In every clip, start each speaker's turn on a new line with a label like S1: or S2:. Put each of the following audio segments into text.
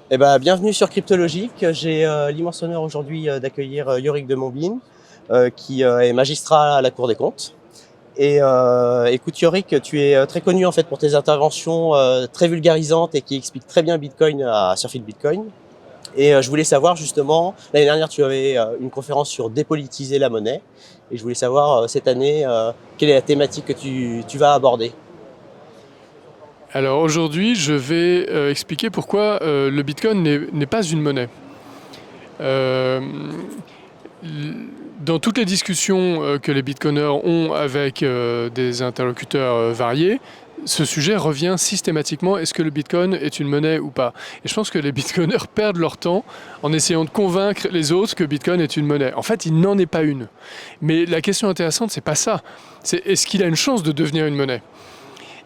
S1: Bienvenue sur Cryptologique. J'ai l'immense honneur aujourd'hui d'accueillir Yorick de Montbine, qui est magistrat à la Cour des comptes. Et écoute Yorick, tu es très connu en fait pour tes interventions très vulgarisantes et qui expliquent très bien Bitcoin à Surfit Bitcoin. Et je voulais savoir justement, l'année dernière tu avais une conférence sur dépolitiser la monnaie. Et je voulais savoir cette année, quelle est la thématique que tu vas aborder.
S2: Alors aujourd'hui, je vais expliquer pourquoi le Bitcoin n'est pas une monnaie. Euh, dans toutes les discussions que les Bitcoiners ont avec des interlocuteurs variés, ce sujet revient systématiquement, est-ce que le Bitcoin est une monnaie ou pas? Et je pense que les Bitcoiners perdent leur temps en essayant de convaincre les autres que Bitcoin est une monnaie. En fait, il n'en est pas une. Mais la question intéressante, c'est pas ça. C'est est-ce qu'il a une chance de devenir une monnaie?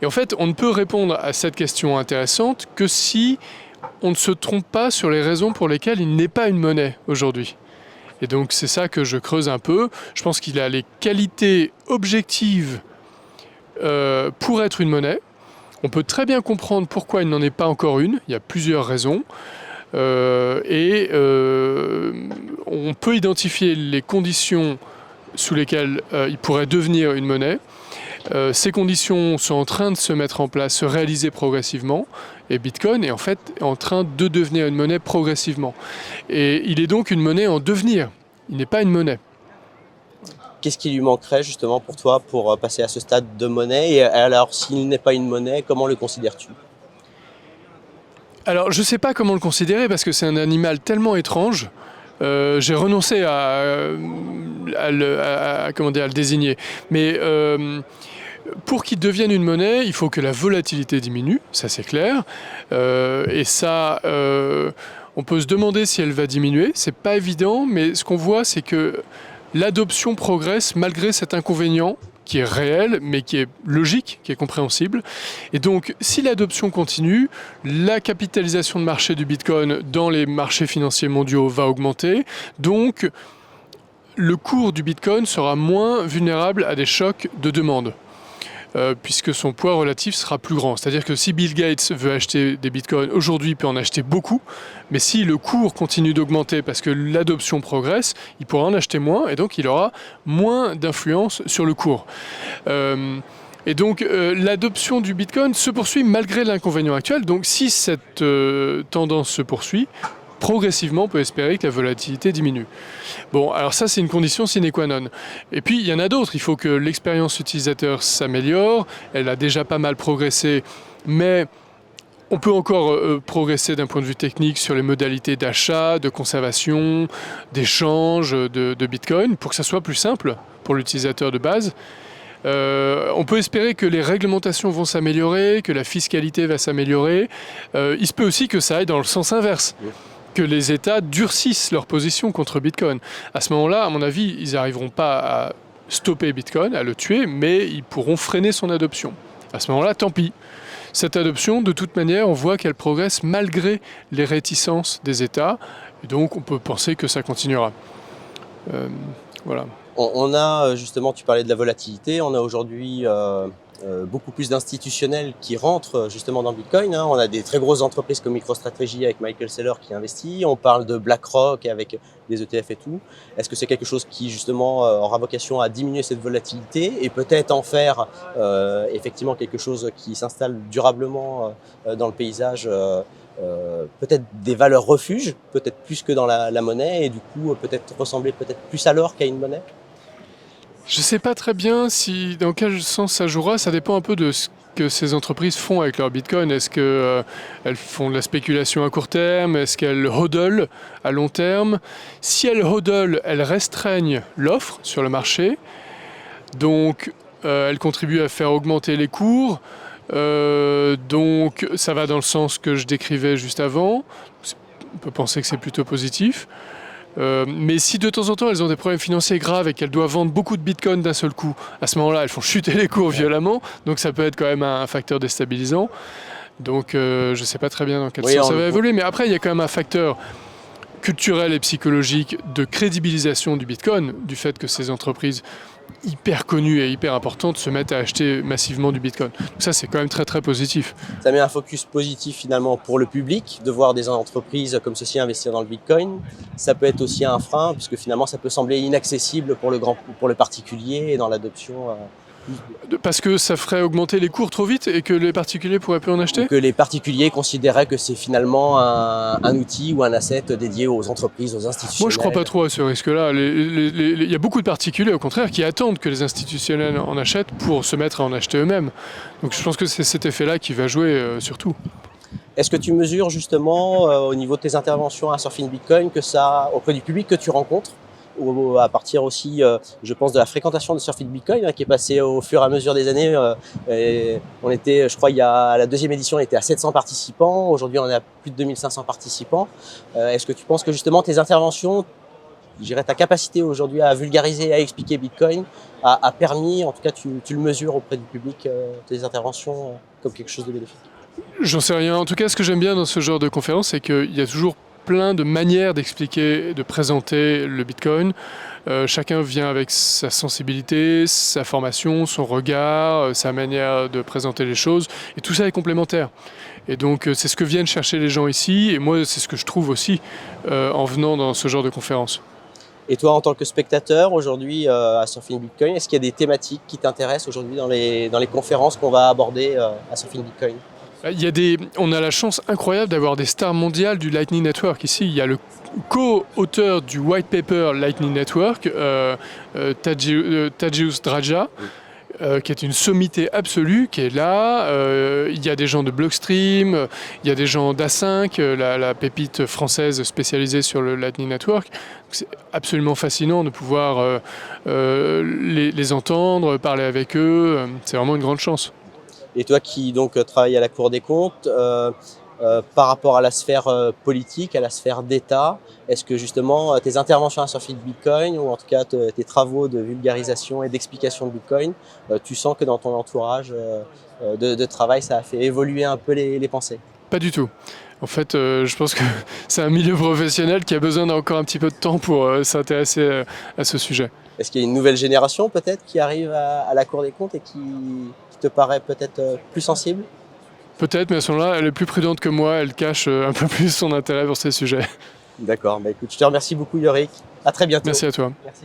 S2: Et en fait, on ne peut répondre à cette question intéressante que si on ne se trompe pas sur les raisons pour lesquelles il n'est pas une monnaie aujourd'hui. Et donc c'est ça que je creuse un peu. Je pense qu'il a les qualités objectives pour être une monnaie. On peut très bien comprendre pourquoi il n'en est pas encore une. Il y a plusieurs raisons. On peut identifier les conditions sous lesquelles il pourrait devenir une monnaie. Ces conditions sont en train de se mettre en place, se réaliser progressivement, et Bitcoin est en fait en train de devenir une monnaie progressivement. Et il est donc une monnaie en devenir, il n'est pas une monnaie.
S1: Qu'est-ce qui lui manquerait justement pour toi pour passer à ce stade de monnaie? Et alors s'il n'est pas une monnaie, comment le considères-tu?
S2: Alors je ne sais pas comment le considérer parce que c'est un animal tellement étrange. J'ai renoncé à le désigner. Mais pour qu'il devienne une monnaie, il faut que la volatilité diminue, ça c'est clair. Et ça, on peut se demander si elle va diminuer. C'est pas évident, mais ce qu'on voit, c'est que l'adoption progresse malgré cet inconvénient qui est réel, mais qui est logique, qui est compréhensible. Et donc, si l'adoption continue, la capitalisation de marché du Bitcoin dans les marchés financiers mondiaux va augmenter. Donc, le cours du Bitcoin sera moins vulnérable à des chocs de demande. Puisque son poids relatif sera plus grand. C'est-à-dire que si Bill Gates veut acheter des bitcoins aujourd'hui, il peut en acheter beaucoup, mais si le cours continue d'augmenter parce que l'adoption progresse, il pourra en acheter moins et donc il aura moins d'influence sur le cours. Et donc l'adoption du bitcoin se poursuit malgré l'inconvénient actuel. Donc si cette tendance se poursuit, progressivement, on peut espérer que la volatilité diminue. Bon, alors ça, c'est une condition sine qua non. Et puis, il y en a d'autres. Il faut que l'expérience utilisateur s'améliore. Elle a déjà pas mal progressé, mais on peut encore progresser d'un point de vue technique sur les modalités d'achat, de conservation, d'échange de Bitcoin pour que ça soit plus simple pour l'utilisateur de base. On peut espérer que les réglementations vont s'améliorer, que la fiscalité va s'améliorer. Il se peut aussi que ça aille dans le sens inverse. Que les États durcissent leur position contre Bitcoin. À ce moment-là, à mon avis, ils n'arriveront pas à stopper Bitcoin, à le tuer, mais ils pourront freiner son adoption. À ce moment-là, tant pis. Cette adoption, de toute manière, on voit qu'elle progresse malgré les réticences des États, et donc on peut penser que ça continuera. Voilà.
S1: On a justement, tu parlais de la volatilité, on a aujourd'hui beaucoup plus d'institutionnels qui rentrent justement dans Bitcoin. On a des très grosses entreprises comme MicroStrategy avec Michael Saylor qui investit. On parle de BlackRock avec des ETF et tout. Est-ce que c'est quelque chose qui justement aura vocation à diminuer cette volatilité et peut-être en faire effectivement quelque chose qui s'installe durablement dans le paysage, peut-être des valeurs refuges, peut-être plus que dans la monnaie et du coup peut-être ressembler peut-être plus à l'or qu'à une monnaie?
S2: Je ne sais pas très bien dans quel sens ça jouera. Ça dépend un peu de ce que ces entreprises font avec leur Bitcoin. Est-ce qu'elles font de la spéculation à court terme? Est-ce qu'elles hodlent à long terme? Si elles hodlent, elles restreignent l'offre sur le marché. Donc, elles contribuent à faire augmenter les cours. Donc, ça va dans le sens que je décrivais juste avant. On peut penser que c'est plutôt positif. Mais si de temps en temps elles ont des problèmes financiers graves et qu'elles doivent vendre beaucoup de bitcoin d'un seul coup, à ce moment-là elles font chuter les cours violemment, donc ça peut être quand même un facteur déstabilisant. Donc je ne sais pas très bien dans quel sens ça va évoluer, mais après il y a quand même un facteur culturel et psychologique de crédibilisation du bitcoin, du fait que ces entreprises hyper connus et hyper importantes se mettent à acheter massivement du Bitcoin. Donc ça, c'est quand même très très positif.
S1: Ça met un focus positif finalement pour le public, de voir des entreprises comme ceci investir dans le Bitcoin. Ça peut être aussi un frein, puisque finalement ça peut sembler inaccessible pour le particulier et dans l'adoption.
S2: Parce que ça ferait augmenter les cours trop vite et que les particuliers pourraient plus en acheter ?
S1: Que les particuliers considéraient que c'est finalement un outil ou un asset dédié aux entreprises, aux institutions.
S2: Moi, je ne crois pas trop à ce risque-là. Il y a beaucoup de particuliers, au contraire, qui attendent que les institutionnels en achètent pour se mettre à en acheter eux-mêmes. Donc je pense que c'est cet effet-là qui va jouer surtout.
S1: Est-ce que tu mesures justement au niveau de tes interventions à Surfing Bitcoin que ça, auprès du public que tu rencontres, ou à partir aussi, je pense, de la fréquentation de Surfing Bitcoin qui est passée au fur et à mesure des années. On était, je crois, à la deuxième édition, on était à 700 participants. Aujourd'hui, on est à plus de 2500 participants. Est-ce que tu penses que justement tes interventions, je dirais ta capacité aujourd'hui à vulgariser, à expliquer Bitcoin, a permis, en tout cas, tu le mesures auprès du public, tes interventions comme quelque chose de bénéfique?
S2: J'en sais rien. En tout cas, ce que j'aime bien dans ce genre de conférence, c'est qu'il y a toujours plein de manières d'expliquer, de présenter le Bitcoin. Chacun vient avec sa sensibilité, sa formation, son regard, sa manière de présenter les choses. Et tout ça est complémentaire. Et donc, c'est ce que viennent chercher les gens ici. Et moi, c'est ce que je trouve aussi en venant dans ce genre de conférence.
S1: Et toi, en tant que spectateur, aujourd'hui, à Surfing Bitcoin, est-ce qu'il y a des thématiques qui t'intéressent aujourd'hui dans les conférences qu'on va aborder à Surfing Bitcoin?
S2: On a la chance incroyable d'avoir des stars mondiales du Lightning Network ici. Il y a le co-auteur du white paper Lightning Network, Tadeusz Draja, qui est une sommité absolue, qui est là. Il y a des gens de Blockstream, il y a des gens d'A5, la pépite française spécialisée sur le Lightning Network. C'est absolument fascinant de pouvoir les entendre, parler avec eux. C'est vraiment une grande chance.
S1: Et toi qui donc travailles à la Cour des comptes, par rapport à la sphère politique, à la sphère d'État, est-ce que justement tes interventions à Surfing Bitcoin, ou en tout cas tes travaux de vulgarisation et d'explication de Bitcoin, tu sens que dans ton entourage de travail, ça a fait évoluer un peu les pensées?
S2: Pas du tout. En fait, je pense que c'est un milieu professionnel qui a besoin d'encore un petit peu de temps pour s'intéresser à ce sujet.
S1: Est-ce qu'il y a une nouvelle génération peut-être qui arrive à la Cour des comptes et qui te paraît peut-être plus sensible?
S2: Peut-être, mais à ce moment-là, elle est plus prudente que moi, elle cache un peu plus son intérêt pour ces sujets.
S1: D'accord, écoute, je te remercie beaucoup Yorick. À très bientôt.
S2: Merci à toi.
S1: Merci.